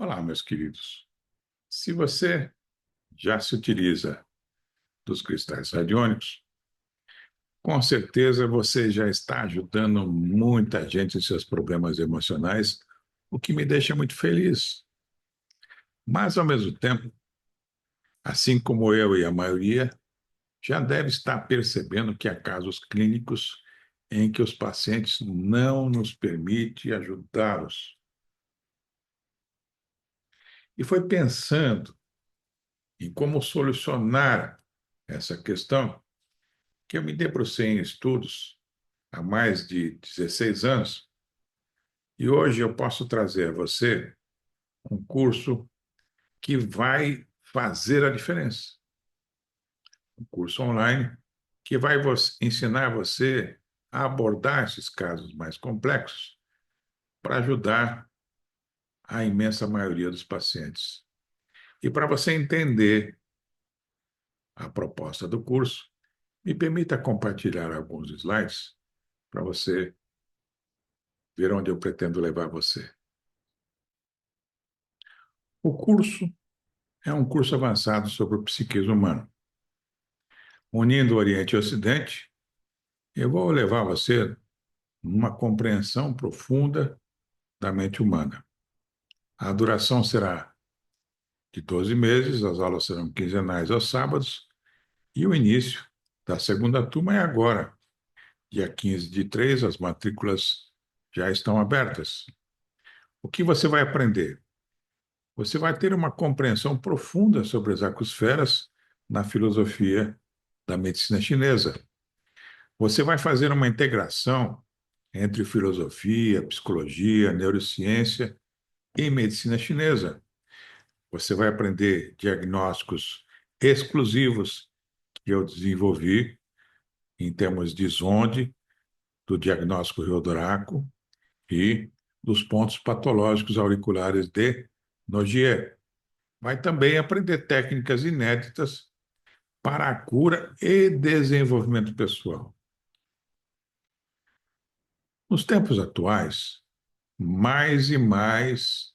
Olá, meus queridos. Se você já se utiliza dos cristais radiônicos, com certeza você já está ajudando muita gente em seus problemas emocionais, o que me deixa muito feliz. Mas, ao mesmo tempo, assim como eu e a maioria, já deve estar percebendo que há casos clínicos em que os pacientes não nos permitem ajudá-los. E foi pensando em como solucionar essa questão que eu me debrucei em estudos há mais de 16 anos, e hoje eu posso trazer a você um curso que vai fazer a diferença. Um curso online que vai ensinar você a abordar esses casos mais complexos para ajudar a imensa maioria dos pacientes. E para você entender a proposta do curso, me permita compartilhar alguns slides para você ver onde eu pretendo levar você. O curso é um curso avançado sobre o psiquismo humano. Unindo o Oriente e o Ocidente, eu vou levar você numa compreensão profunda da mente humana. A duração será de 12 meses, as aulas serão quinzenais aos sábados, e o início da segunda turma é agora, dia 15/3, as matrículas já estão abertas. O que você vai aprender? Você vai ter uma compreensão profunda sobre as acusferas na filosofia da medicina chinesa. Você vai fazer uma integração entre filosofia, psicologia, neurociência e medicina chinesa. Você vai aprender diagnósticos exclusivos que eu desenvolvi em termos de Zonde, do diagnóstico Ryodoraco e dos pontos patológicos auriculares de Nogier. Vai também aprender técnicas inéditas para a cura e desenvolvimento pessoal. Nos tempos atuais, mais e mais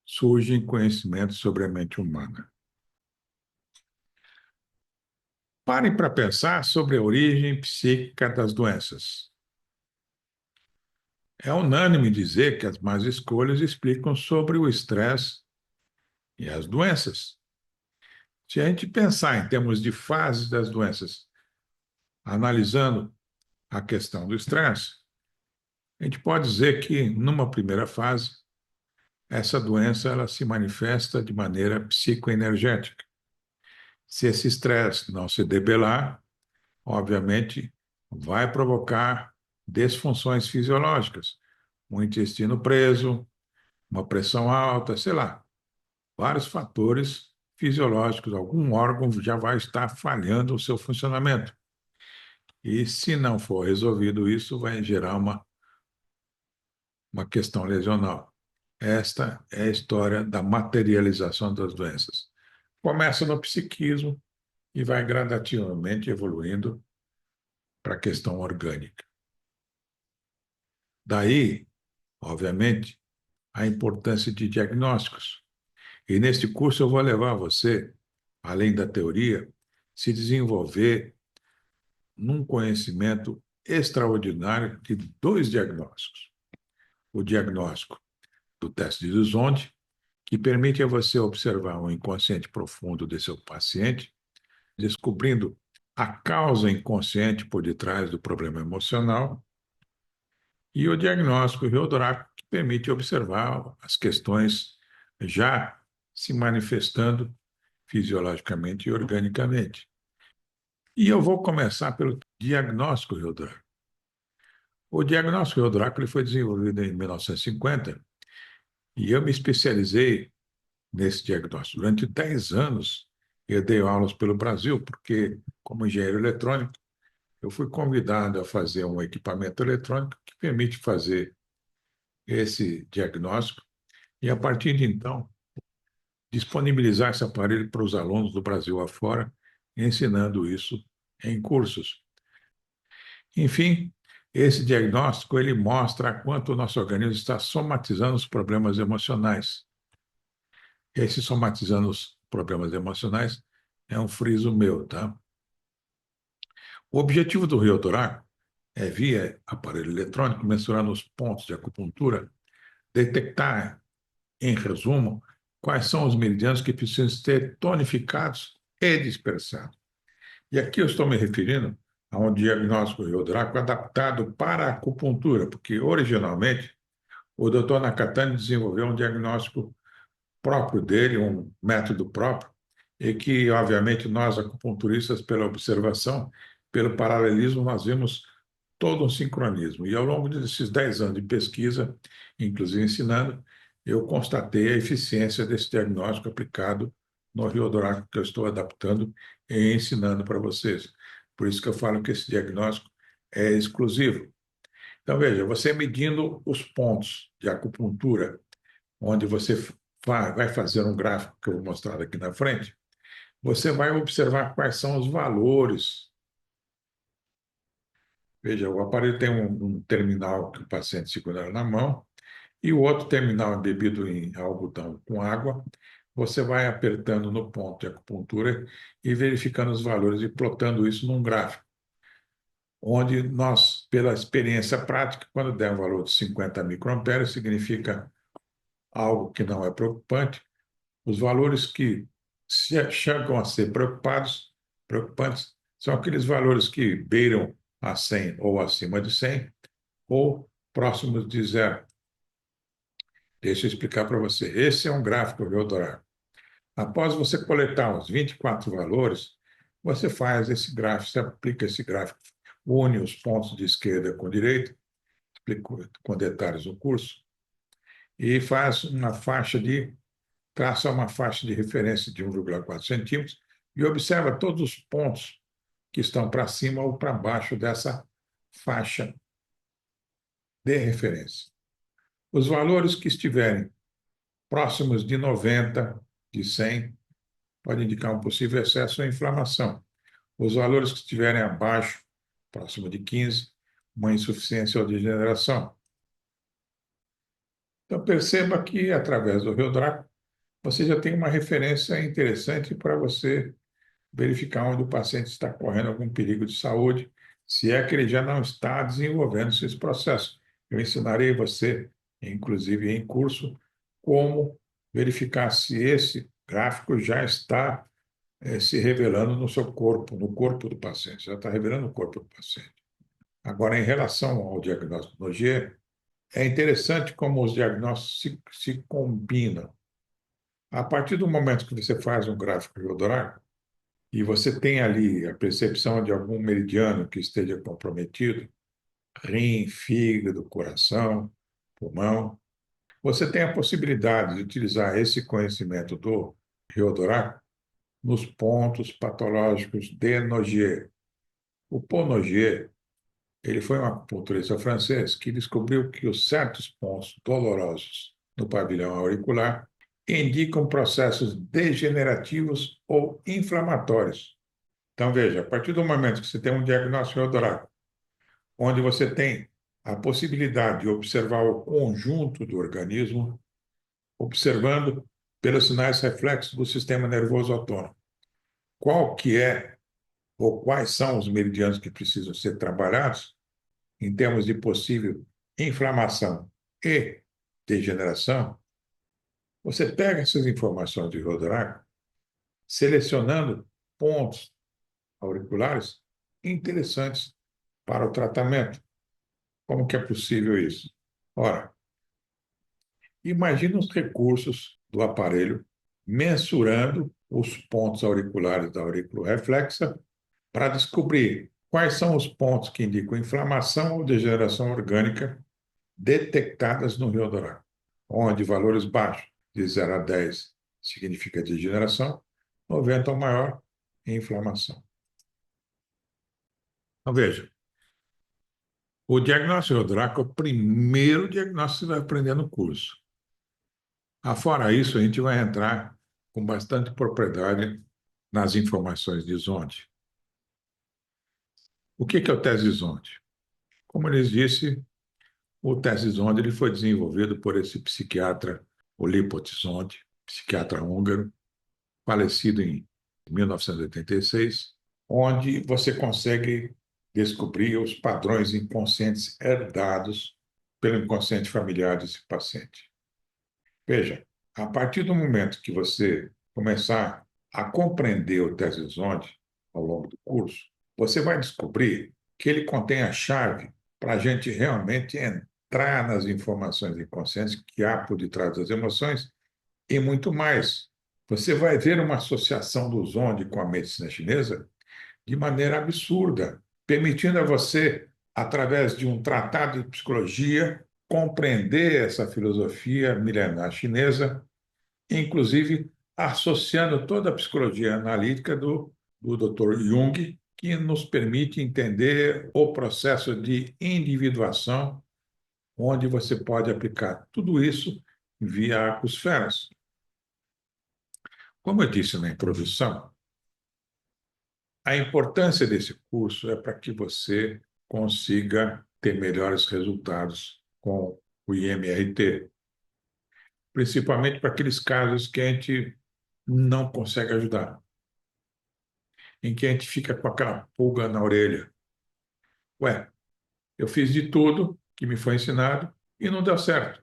surgem conhecimentos sobre a mente humana. Parem para pensar sobre a origem psíquica das doenças. É unânime dizer que as más escolhas explicam sobre o estresse e as doenças. Se a gente pensar em termos de fases das doenças, analisando a questão do estresse, a gente pode dizer que, numa primeira fase, essa doença ela se manifesta de maneira psicoenergética. Se esse estresse não se debelar, obviamente, vai provocar disfunções fisiológicas, um intestino preso, uma pressão alta, sei lá, vários fatores fisiológicos, algum órgão já vai estar falhando o seu funcionamento. E se não for resolvido isso, vai gerar uma questão lesional. Esta é a história da materialização das doenças. Começa no psiquismo e vai gradativamente evoluindo para a questão orgânica. Daí, obviamente, a importância de diagnósticos. E neste curso eu vou levar você, além da teoria, se desenvolver num conhecimento extraordinário de dois diagnósticos. O diagnóstico do teste de Zonde, que permite a você observar o inconsciente profundo de seu paciente, descobrindo a causa inconsciente por detrás do problema emocional, e o diagnóstico Ryodoraco, que permite observar as questões já se manifestando fisiologicamente e organicamente. E eu vou começar pelo diagnóstico Ryodoraco. O diagnóstico Ryodoraco ele foi desenvolvido em 1950 e eu me especializei nesse diagnóstico. Durante 10 anos, eu dei aulas pelo Brasil, porque, como engenheiro eletrônico, eu fui convidado a fazer um equipamento eletrônico que permite fazer esse diagnóstico e, a partir de então, disponibilizar esse aparelho para os alunos do Brasil afora, ensinando isso em cursos. Enfim, esse diagnóstico ele mostra quanto o nosso organismo está somatizando os problemas emocionais. E aí, se somatizando os problemas emocionais, é um friso meu, tá? O objetivo do Rio Douraco é, via aparelho eletrônico, mensurando os pontos de acupuntura, detectar, em resumo, quais são os meridianos que precisam ser tonificados e dispersados. E aqui eu estou me referindo a um diagnóstico Rio Douraco adaptado para a acupuntura, porque originalmente o Dr. Nakatani desenvolveu um diagnóstico próprio dele, um método próprio, e que, obviamente, nós, acupunturistas, pela observação, pelo paralelismo, nós vimos todo um sincronismo. E ao longo desses 10 anos de pesquisa, inclusive ensinando, eu constatei a eficiência desse diagnóstico aplicado no Rio Douraco, que eu estou adaptando e ensinando para vocês. Por isso que eu falo que esse diagnóstico é exclusivo. Então, veja, você medindo os pontos de acupuntura, onde você vai fazer um gráfico que eu vou mostrar aqui na frente, você vai observar quais são os valores. Veja, o aparelho tem um terminal que o paciente segura na mão e o outro terminal embebido em algodão com água. Você vai apertando no ponto de acupuntura e verificando os valores e plotando isso num gráfico, onde nós, pela experiência prática, quando der um valor de 50 microamperes, significa algo que não é preocupante. Os valores que chegam a ser preocupantes, são aqueles valores que beiram a 100 ou acima de 100 ou próximos de zero. Deixa eu explicar para você. Esse é um gráfico Eldorado. Após você coletar os 24 valores, você faz esse gráfico, você aplica esse gráfico, une os pontos de esquerda com direita, explico com detalhes no curso, e faz uma faixa de traça uma faixa de referência de 1,4 centímetros e observa todos os pontos que estão para cima ou para baixo dessa faixa de referência. Os valores que estiverem próximos de 90, de 100, pode indicar um possível excesso ou inflamação. Os valores que estiverem abaixo, próximo de 15, uma insuficiência ou degeneração. Então, perceba que, através do Rio Draco, você já tem uma referência interessante para você verificar onde o paciente está correndo algum perigo de saúde, se é que ele já não está desenvolvendo esses processos. Eu ensinarei você, inclusive em curso, como verificar se esse gráfico já está se revelando no seu corpo, no corpo do paciente, já está revelando o corpo do paciente. Agora, em relação ao diagnóstico no G, é interessante como os diagnósticos se combinam. A partir do momento que você faz um gráfico geodráfico, e você tem ali a percepção de algum meridiano que esteja comprometido, rim, fígado, coração, pulmão, você tem a possibilidade de utilizar esse conhecimento do Riodoraco nos pontos patológicos de Nogier. O Paul Nogier, ele foi um acupunturista francês que descobriu que os certos pontos dolorosos no pavilhão auricular indicam processos degenerativos ou inflamatórios. Então, veja, a partir do momento que você tem um diagnóstico Eldorado, onde você tem a possibilidade de observar o conjunto do organismo, observando pelos sinais reflexos do sistema nervoso autônomo, qual que é ou quais são os meridianos que precisam ser trabalhados em termos de possível inflamação e degeneração, você pega essas informações de Rodrigo, selecionando pontos auriculares interessantes para o tratamento. Como que é possível isso? Ora, imagine os recursos do aparelho mensurando os pontos auriculares da auriculorreflexa para descobrir quais são os pontos que indicam inflamação ou degeneração orgânica detectadas no Rio Dourado, onde valores baixos, de 0 a 10, significa degeneração, 90 ou maior, inflamação. Então, veja, o diagnóstico Draco é o primeiro diagnóstico que você vai aprender no curso. Afora isso, a gente vai entrar com bastante propriedade nas informações de Zonde. O que é o teste de Zonde? Como eles disse, o teste de Zonde ele foi desenvolvido por esse psiquiatra, o Lipot Zonde, psiquiatra húngaro, falecido em 1986, onde você consegue descobrir os padrões inconscientes herdados pelo inconsciente familiar desse paciente. Veja, a partir do momento que você começar a compreender o Tese-Zonde ao longo do curso, você vai descobrir que ele contém a chave para a gente realmente entrar nas informações inconscientes que há por detrás das emoções e muito mais. Você vai ver uma associação do Zonde com a medicina chinesa de maneira absurda, permitindo a você, através de um tratado de psicologia, compreender essa filosofia milenar chinesa, inclusive associando toda a psicologia analítica do Dr. Jung, que nos permite entender o processo de individuação, onde você pode aplicar tudo isso via Aquasferas. Como eu disse na introdução, a importância desse curso é para que você consiga ter melhores resultados com o IMRT, principalmente para aqueles casos que a gente não consegue ajudar, em que a gente fica com aquela pulga na orelha. Ué, eu fiz de tudo que me foi ensinado e não deu certo.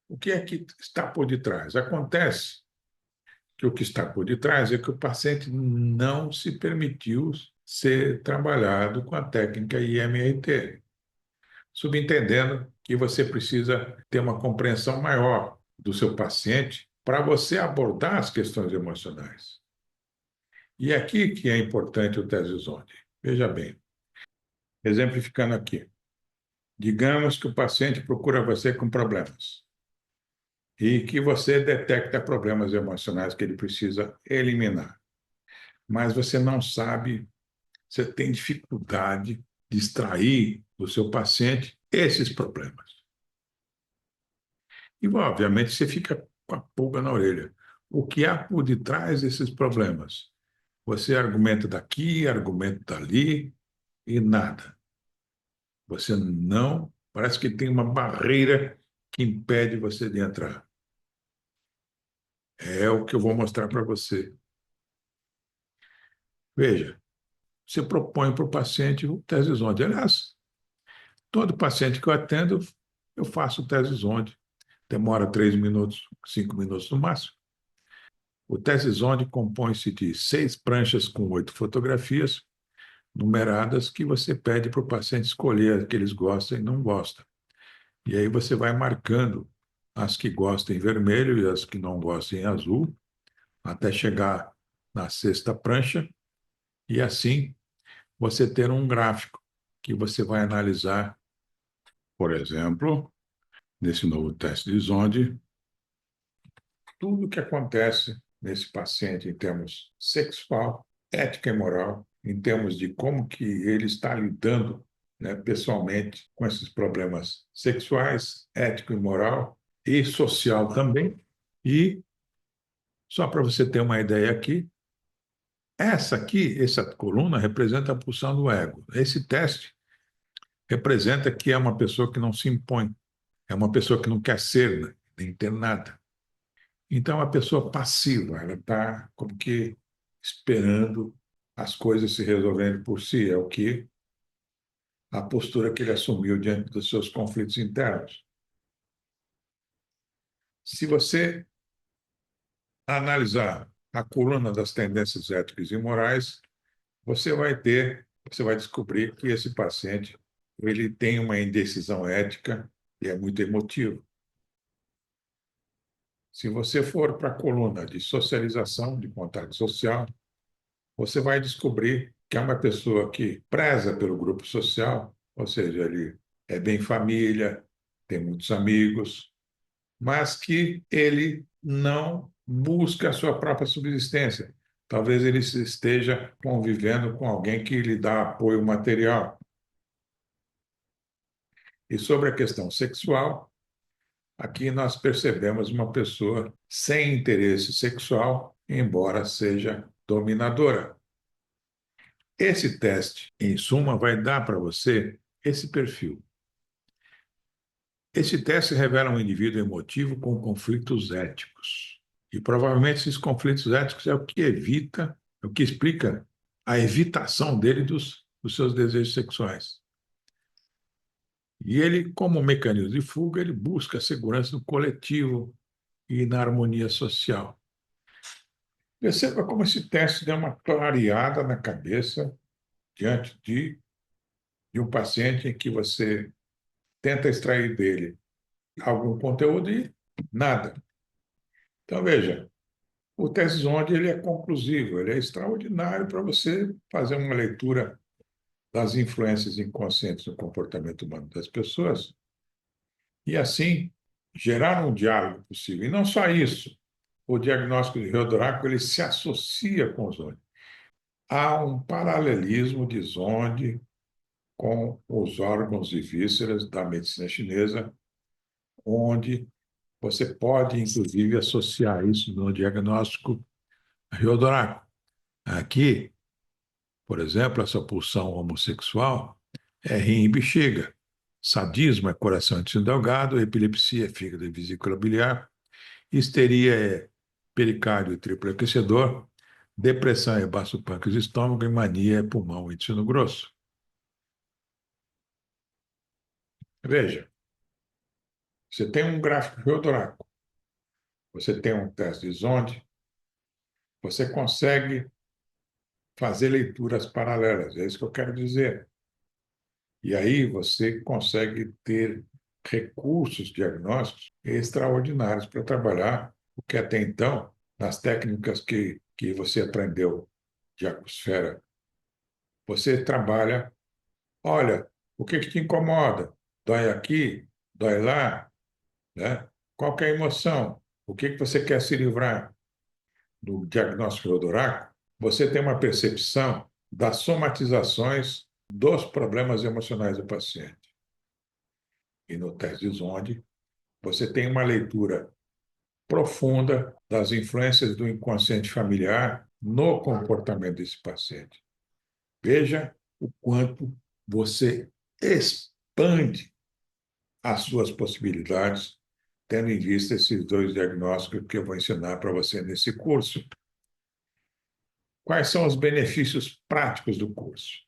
O que é que está por detrás? Acontece que o que está por detrás é que o paciente não se permitiu ser trabalhado com a técnica IMRT, subentendendo que você precisa ter uma compreensão maior do seu paciente para você abordar as questões emocionais. E é aqui que é importante o Tese-Zonde. Veja bem, exemplificando aqui. Digamos que o paciente procura você com problemas e que você detecta problemas emocionais que ele precisa eliminar, mas você não sabe, você tem dificuldade de extrair do seu paciente esses problemas. E, obviamente, você fica com a pulga na orelha. O que há por detrás desses problemas? Você argumenta daqui, argumenta dali e nada. Você não. Parece que tem uma barreira que impede você de entrar. É o que eu vou mostrar para você. Veja, você propõe para o paciente o Tese-Zonde. Aliás, todo paciente que eu atendo, eu faço o Tese-Zonde. Demora 3 minutos, 5 minutos no máximo. O Tese-Zonde compõe-se de 6 pranchas com 8 fotografias numeradas que você pede para o paciente escolher as que eles gostam e não gostam. E aí você vai marcando as que gostam em vermelho e as que não gostam em azul, até chegar na sexta prancha, e assim você ter um gráfico que você vai analisar, por exemplo, nesse novo teste de Zonde, tudo o que acontece nesse paciente em termos sexual, ética e moral, em termos de como que ele está lidando, né, pessoalmente com esses problemas sexuais, ético e moral e social também. E só para você ter uma ideia aqui, essa coluna representa a pulsão do ego. Esse teste representa que é uma pessoa que não se impõe, é uma pessoa que não quer ser, né, nem ter nada. Então, a pessoa passiva, ela está como que esperando as coisas se resolverem por si, é o que a postura que ele assumiu diante dos seus conflitos internos. Se você analisar a coluna das tendências éticas e morais, você vai descobrir que esse paciente ele tem uma indecisão ética e é muito emotivo. Se você for para a coluna de socialização, de contato social, você vai descobrir que é uma pessoa que preza pelo grupo social, ou seja, ele é bem família, tem muitos amigos, mas que ele não busca a sua própria subsistência. Talvez ele esteja convivendo com alguém que lhe dá apoio material. E sobre a questão sexual, aqui nós percebemos uma pessoa sem interesse sexual, embora seja dominadora. Esse teste, em suma, vai dar para você esse perfil. Esse teste revela um indivíduo emotivo com conflitos éticos. E provavelmente esses conflitos éticos é o que evita, é o que explica a evitação dele dos seus desejos sexuais. E ele, como mecanismo de fuga, ele busca a segurança no coletivo e na harmonia social. Perceba como esse teste dá uma clareada na cabeça diante de um paciente em que você tenta extrair dele algum conteúdo e nada. Então, veja, o teste Zonde ele é conclusivo, ele é extraordinário para você fazer uma leitura das influências inconscientes no comportamento humano das pessoas e, assim, gerar um diálogo possível. E não só isso, o diagnóstico de Ryodoraco ele se associa com o Zonde. Há um paralelismo de Zonde com os órgãos e vísceras da medicina chinesa, onde você pode, inclusive, associar isso no diagnóstico Ryodoraco. Aqui, por exemplo, essa pulsão homossexual é rim e bexiga. Sadismo é coração e intestino delgado, epilepsia é fígado e vesícula biliar, histeria é pericárdio e triplo aquecedor, depressão é baço pâncreas e estômago e mania é pulmão e intestino grosso. Veja, você tem um gráfico Ryodoraco, você tem um teste de Zonde, você consegue fazer leituras paralelas, é isso que eu quero dizer. E aí você consegue ter recursos diagnósticos extraordinários para trabalhar, porque até então, nas técnicas que você aprendeu de acusfera, você trabalha, olha, o que te incomoda? Dói aqui? Dói lá? Né? Qual que é a emoção? O que você quer se livrar? No diagnóstico Ryodoraco, você tem uma percepção das somatizações dos problemas emocionais do paciente. E no teste de Zonde, você tem uma leitura profunda das influências do inconsciente familiar no comportamento desse paciente. Veja o quanto você expande as suas possibilidades, tendo em vista esses dois diagnósticos que eu vou ensinar para você nesse curso. Quais são os benefícios práticos do curso?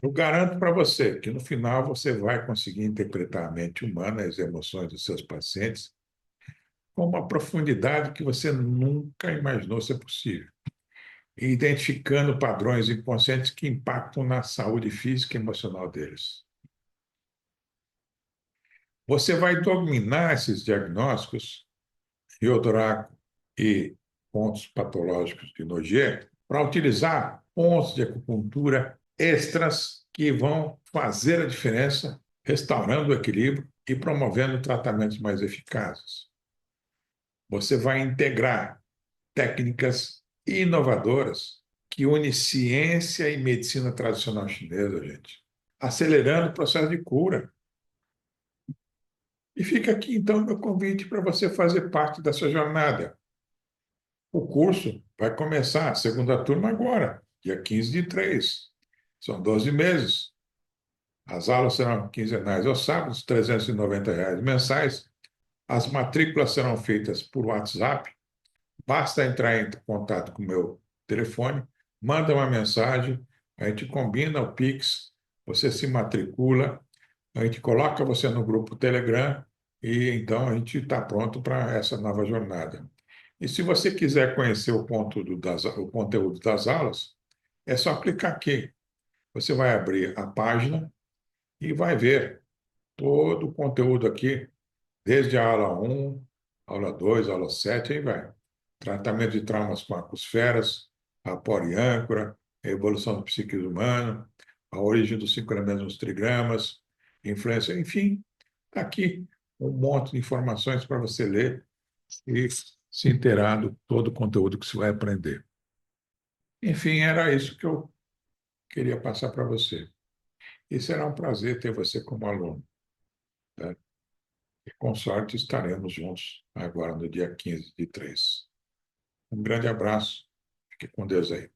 Eu garanto para você que no final você vai conseguir interpretar a mente humana e as emoções dos seus pacientes com uma profundidade que você nunca imaginou ser possível, e identificando padrões inconscientes que impactam na saúde física e emocional deles. Você vai dominar esses diagnósticos, Ryodoraco e pontos patológicos de Nogier, para utilizar pontos de acupuntura extras que vão fazer a diferença, restaurando o equilíbrio e promovendo tratamentos mais eficazes. Você vai integrar técnicas inovadoras que unem ciência e medicina tradicional chinesa, gente, acelerando o processo de cura. E fica aqui, então, meu convite para você fazer parte dessa jornada. O curso vai começar a segunda turma agora, dia 15/3. São 12 meses. As aulas serão quinzenais aos sábados, R$ 390 mensais. As matrículas serão feitas por WhatsApp. Basta entrar em contato com o meu telefone, manda uma mensagem, a gente combina o Pix, você se matricula, a gente coloca você no grupo Telegram e então a gente está pronto para essa nova jornada. E se você quiser conhecer o conteúdo das aulas, é só clicar aqui. Você vai abrir a página e vai ver todo o conteúdo aqui, desde a aula 1, aula 2, aula 7, aí vai. Tratamento de traumas com aquosferas, rapor e âncora, a evolução do psiquismo humano, a origem dos 5 elementos nos trigramas, influência, enfim, está aqui um monte de informações para você ler e se inteirar de todo o conteúdo que você vai aprender. Enfim, era isso que eu queria passar para você. E será um prazer ter você como aluno. Tá? E com sorte estaremos juntos agora no dia 15/3. Um grande abraço. Fique com Deus aí.